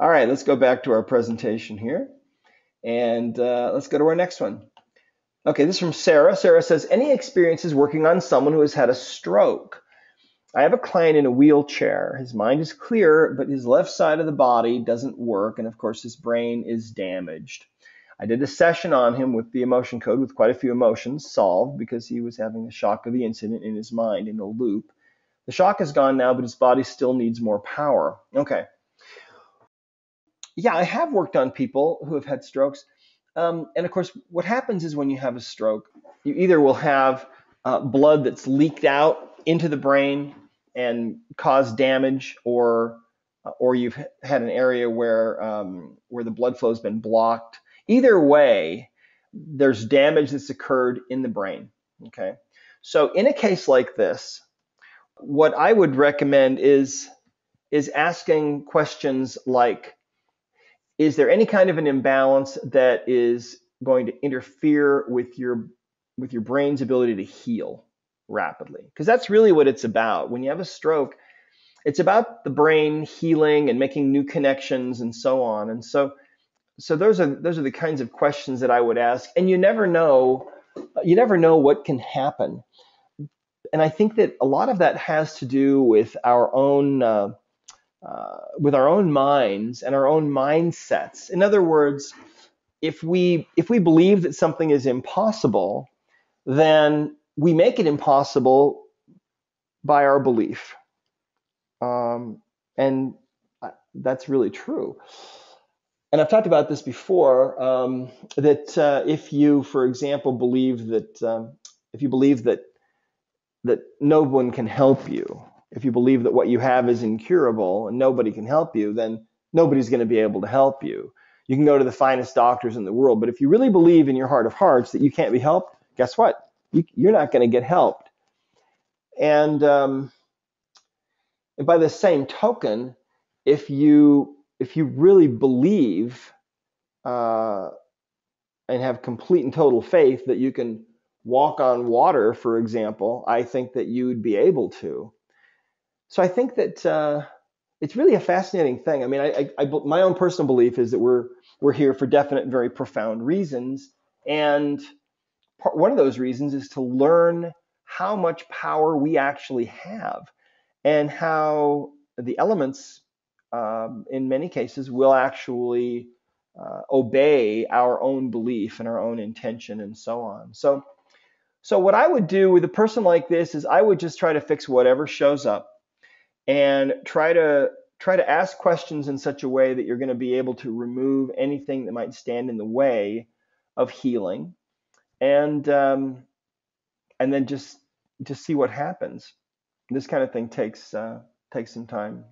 All right, let's go back to our presentation here, and let's go to our next one. Okay, this is from Sarah. Sarah says, any experiences working on someone who has had a stroke? I have a client in a wheelchair. His mind is clear, but his left side of the body doesn't work, and of course his brain is damaged. I did a session on him with the emotion code with quite a few emotions solved because he was having the shock of the incident in his mind in a loop. The shock is gone now, but his body still needs more power. Okay. Yeah, I have worked on people who have had strokes. And of course, what happens is when you have a stroke, you either will have blood that's leaked out into the brain and cause damage, or you've had an area where the blood flow has been blocked. Either way, there's damage that's occurred in the brain. Okay, so in a case like this, what I would recommend is asking questions like, is there any kind of an imbalance that is going to interfere with your brain's ability to heal rapidly? Because that's really what it's about. When you have a stroke, it's about the brain healing and making new connections and so on. And so those are the kinds of questions that I would ask. And you never know what can happen. And I think that a lot of that has to do with our own minds and our own mindsets. In other words, if we believe that something is impossible, then we make it impossible by our belief, and that's really true. And I've talked about this before. That if you, for example, believe that if you believe that no one can help you, if you believe that what you have is incurable and nobody can help you, then nobody's going to be able to help you. You can go to the finest doctors in the world, but if you really believe in your heart of hearts that you can't be helped, guess what? You're not going to get helped. And by the same token, if you really believe uh, and have complete and total faith that you can walk on water, for example, I think that you would be able to. So I think that it's really a fascinating thing. I mean, my own personal belief is that we're here for definite, very profound reasons, and one of those reasons is to learn how much power we actually have, and how the elements, in many cases, will actually obey our own belief and our own intention, and so on. So what I would do with a person like this is I would just try to fix whatever shows up, and try to ask questions in such a way that you're going to be able to remove anything that might stand in the way of healing, and then just see what happens. This kind of thing takes some time.